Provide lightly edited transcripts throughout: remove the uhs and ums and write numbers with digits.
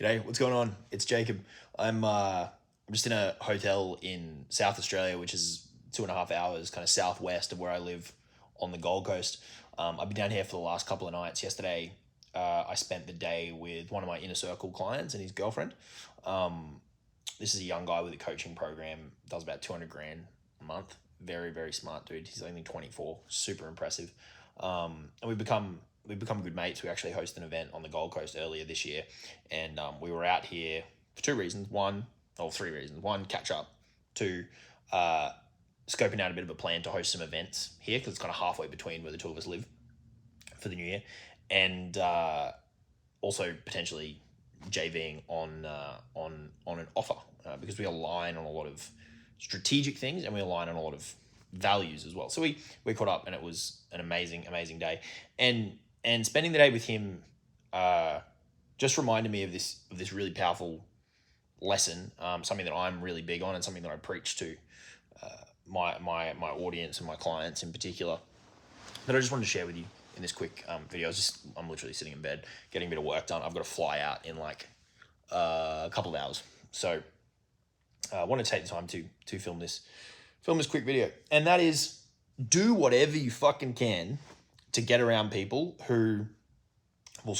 G'day, what's going on? It's Jacob. I'm just in a hotel in South Australia, which is 2.5 hours kind of southwest of where I live on the Gold Coast. I've been down here for the last couple of nights. Yesterday, I spent the day with one of my inner circle clients and his girlfriend. This is a young guy with a coaching program, does about 200 grand a month. Very, very smart dude. He's only 24, super impressive. And we've become good mates. We actually hosted an event on the Gold Coast earlier this year, and we were out here for three reasons. Three reasons. One, catch up. Two, scoping out a bit of a plan to host some events here because it's kind of halfway between where the two of us live for the new year, and also potentially JVing on an offer because we align on a lot of strategic things and we align on a lot of values as well. So we caught up and it was an amazing day, and spending the day with him just reminded me of this really powerful lesson, something that I'm really big on and something that I preach to my audience and my clients in particular, that I just wanted to share with you in this quick video. I'm literally sitting in bed getting a bit of work done. I've got to fly out in like a couple of hours, so I want to take the time to film this quick video, and that is, do whatever you fucking can to get around people who will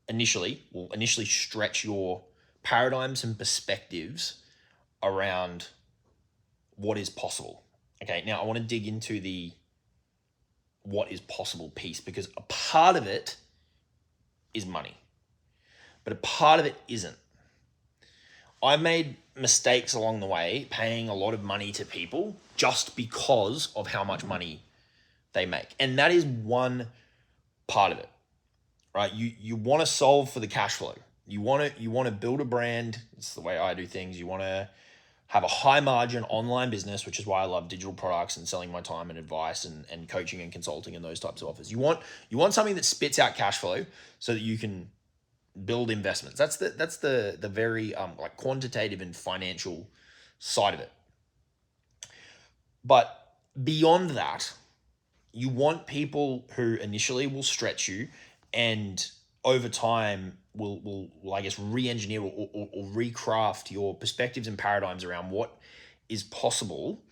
initially stretch your paradigms and perspectives around what is possible. Okay, now I want to dig into the what is possible piece, because a part of it is money, but a part of it isn't. I made mistakes along the way paying a lot of money to people just because of how much money they make. And that is one part of it, right? You want to solve for the cash flow. You want to build a brand. It's the way I do things. You want to have a high margin online business, which is why I love digital products and selling my time and advice and coaching and consulting and those types of offers. You want something that spits out cash flow so that you can build investments. That's the very like quantitative and financial side of it. But beyond that, you want people who initially will stretch you and over time will I guess re-engineer or recraft your perspectives and paradigms around what is possible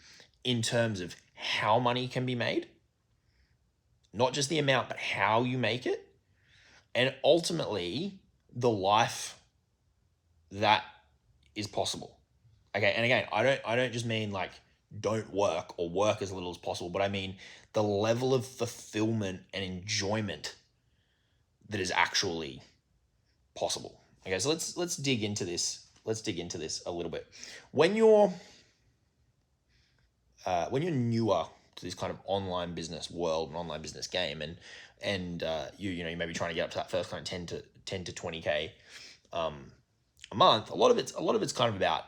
in terms of how money can be made. Not just the amount, but how you make it. And ultimately, the life that is possible. Okay, and again, I don't just mean like don't work or work as little as possible, but I mean the level of fulfillment and enjoyment that is actually possible. Okay, so let's dig into this. Let's dig into this a little bit. When you're newer to this kind of online business world and online business game, and you may be trying to get up to that first kind of 10 to 20K a month, a lot of it's kind of about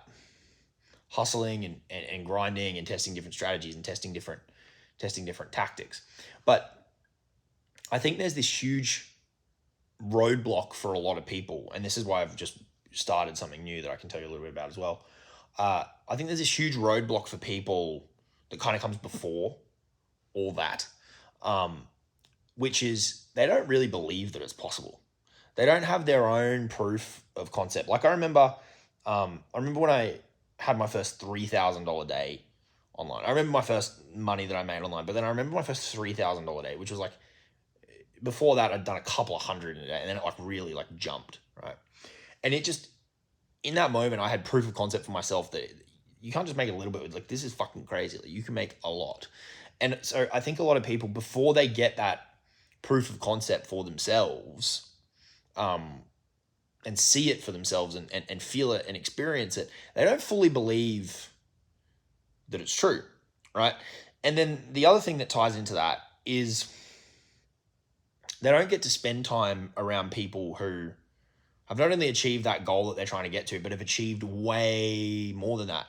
hustling and grinding and testing different strategies and testing different tactics. But I think there's this huge roadblock for a lot of people, and this is why I've just started something new that I can tell you a little bit about as well. I think there's this huge roadblock for people that kind of comes before all that, which is they don't really believe that it's possible. They don't have their own proof of concept. Like I remember when I had my first $3,000 day online. I remember my first money that I made online, but then I remember my first $3,000 day, which was like, before that I'd done a couple of hundred in a day, and then it like really like jumped, right? And it just, in that moment, I had proof of concept for myself that you can't just make a little bit. Like, this is fucking crazy. Like, you can make a lot. And so I think a lot of people, before they get that proof of concept for themselves, and see it for themselves and feel it and experience it, they don't fully believe that it's true, right? And then the other thing that ties into that is they don't get to spend time around people who have not only achieved that goal that they're trying to get to, but have achieved way more than that,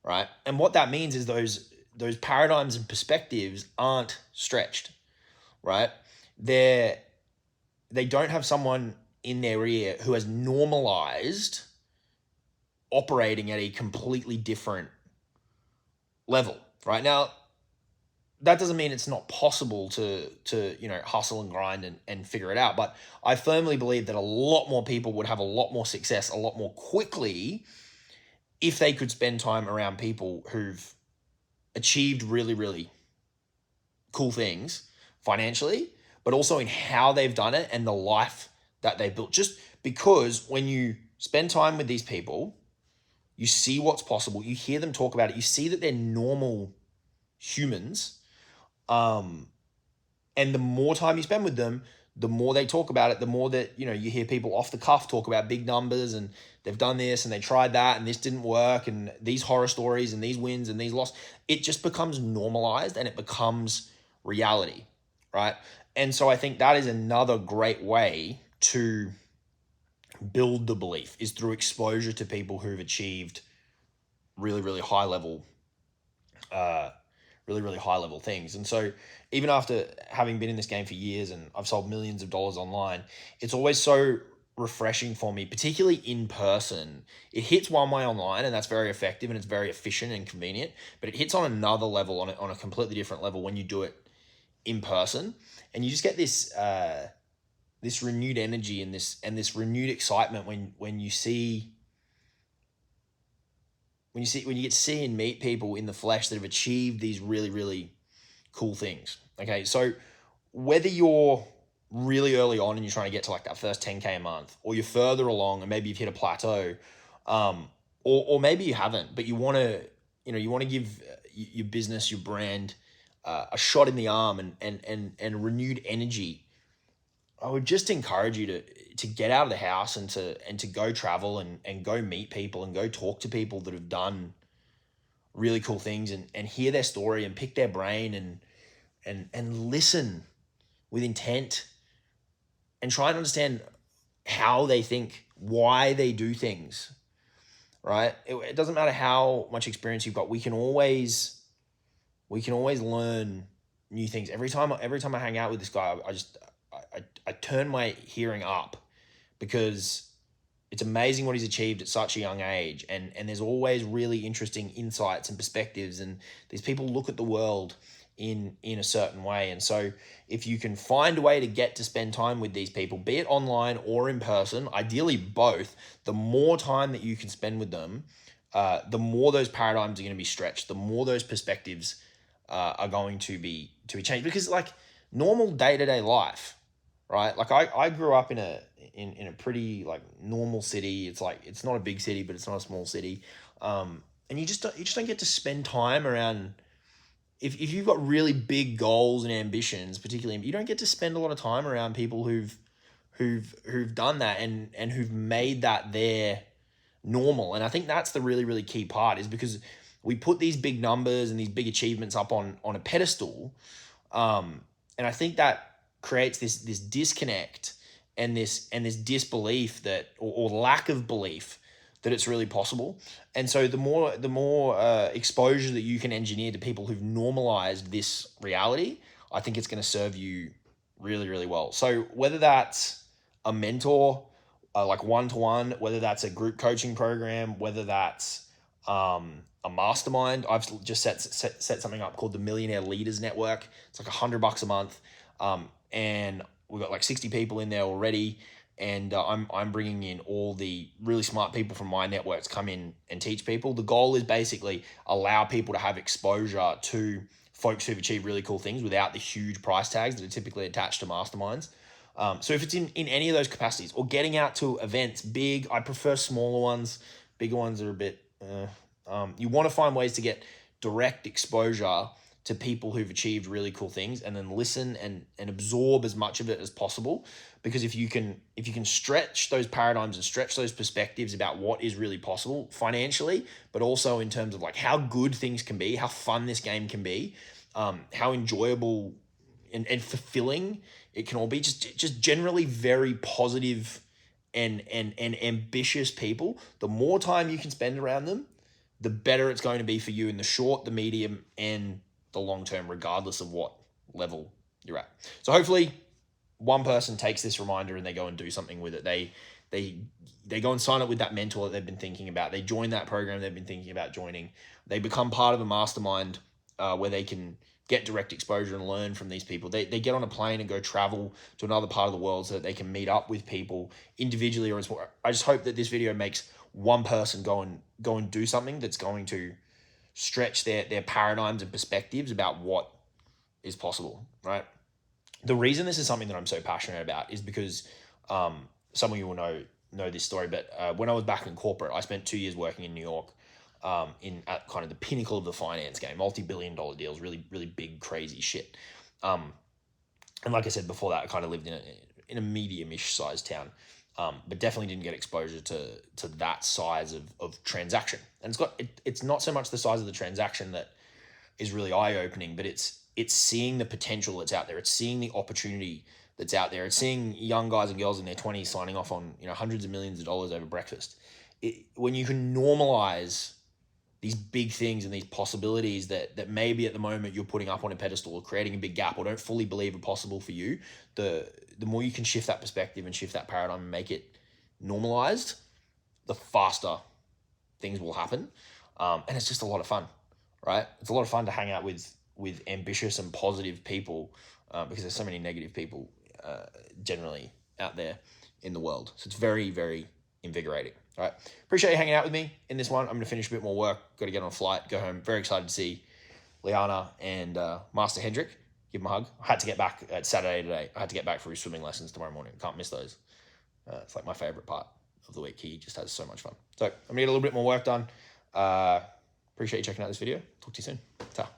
right? And what that means is those paradigms and perspectives aren't stretched, right? They don't have someone in their ear who has normalized operating at a completely different level, right? Now, that doesn't mean it's not possible to hustle and grind and figure it out. But I firmly believe that a lot more people would have a lot more success a lot more quickly if they could spend time around people who've achieved really, really cool things financially, but also in how they've done it and the life that they built. Just because when you spend time with these people, you see what's possible, you hear them talk about it, you see that they're normal humans. And the more time you spend with them, the more they talk about it, the more that, you hear people off the cuff talk about big numbers and they've done this and they tried that and this didn't work and these horror stories and these wins and these losses. It just becomes normalized and it becomes reality, right? And so I think that is another great way to build the belief, is through exposure to people who've achieved really, really high level things. And so even after having been in this game for years and I've sold millions of dollars online, it's always so refreshing for me, particularly in person. It hits one way online and that's very effective and it's very efficient and convenient, but it hits on another level, on a completely different level when you do it in person. And you just get this this renewed energy and this renewed excitement when you get to see and meet people in the flesh that have achieved these really, really cool things. Okay, so whether you're really early on and you're trying to get to like that first 10K a month, or you're further along and maybe you've hit a plateau, or maybe you haven't, but you want to give your business, your brand, a shot in the arm and renewed energy, I would just encourage you to get out of the house and to go travel and go meet people and go talk to people that have done really cool things and hear their story and pick their brain and listen with intent and try and understand how they think, why they do things, right? It doesn't matter how much experience you've got. We can always learn new things. Every time I hang out with this guy, I turn my hearing up because it's amazing what he's achieved at such a young age. And there's always really interesting insights and perspectives. And these people look at the world in a certain way. And so if you can find a way to get to spend time with these people, be it online or in person, ideally both, the more time that you can spend with them, the more those paradigms are going to be stretched, the more those perspectives are going to be changed. Because like normal day-to-day life, right? Like I grew up in a pretty like normal city. It's like, it's not a big city, but it's not a small city. And you just don't get to spend time around. If you've got really big goals and ambitions, particularly, you don't get to spend a lot of time around people who've done that and who've made that their normal. And I think that's the really, really key part, is because we put these big numbers and these big achievements up on a pedestal. And I think that creates this disconnect and this disbelief that, or lack of belief that it's really possible. And so the more exposure that you can engineer to people who've normalized this reality, I think it's going to serve you really, really well. So whether that's a mentor, like one-to-one, whether that's a group coaching program, whether that's a mastermind. I've just set something up called the Millionaire Leaders Network. It's like $100 a month. And we've got like 60 people in there already. And I'm bringing in all the really smart people from my network to come in and teach people. The goal is basically allow people to have exposure to folks who've achieved really cool things without the huge price tags that are typically attached to masterminds. So if it's in any of those capacities, or getting out to events, big, I prefer smaller ones. Bigger ones are a bit, you want to find ways to get direct exposure to people who've achieved really cool things, and then listen and absorb as much of it as possible. Because if you can stretch those paradigms and stretch those perspectives about what is really possible financially, but also in terms of like how good things can be, how fun this game can be, how enjoyable and fulfilling it can all be, just generally very positive and ambitious people, the more time you can spend around them, the better it's going to be for you in the short, the medium, and the long term, regardless of what level you're at. So hopefully one person takes this reminder and they go and do something with it. They go and sign up with that mentor that they've been thinking about. They join that program they've been thinking about joining. They become part of a mastermind where they can get direct exposure and learn from these people. They get on a plane and go travel to another part of the world so that they can meet up with people individually or in sport. I just hope that this video makes one person go and do something that's going to stretch their paradigms and perspectives about what is possible, right? The reason this is something that I'm so passionate about is because some of you will know this story, but when I was back in corporate, I spent 2 years working in New York, at kind of the pinnacle of the finance game, multi-billion-dollar deals, really, really big, crazy shit. And like I said before that, I kind of lived in a medium-ish sized town, but definitely didn't get exposure to that size of transaction. And it's not so much the size of the transaction that is really eye-opening, but it's seeing the potential that's out there. It's seeing the opportunity that's out there. It's seeing young guys and girls in their 20s signing off on hundreds of millions of dollars over breakfast. When you can normalize these big things and these possibilities that maybe at the moment you're putting up on a pedestal or creating a big gap or don't fully believe are possible for you, the more you can shift that perspective and shift that paradigm and make it normalized, the faster things will happen. And it's just a lot of fun, right? It's a lot of fun to hang out with ambitious and positive people, because there's so many negative people generally out there in the world. So it's very, very invigorating. All right. Appreciate you hanging out with me in this one. I'm going to finish a bit more work. Got to get on a flight, go home. Very excited to see Liana and Master Hendrik. Give him a hug. I had to get back at Saturday today. I had to get back for his swimming lessons tomorrow morning. Can't miss those. It's like my favorite part of the week. He just has so much fun. So I'm going to get a little bit more work done. Appreciate you checking out this video. Talk to you soon. Ta.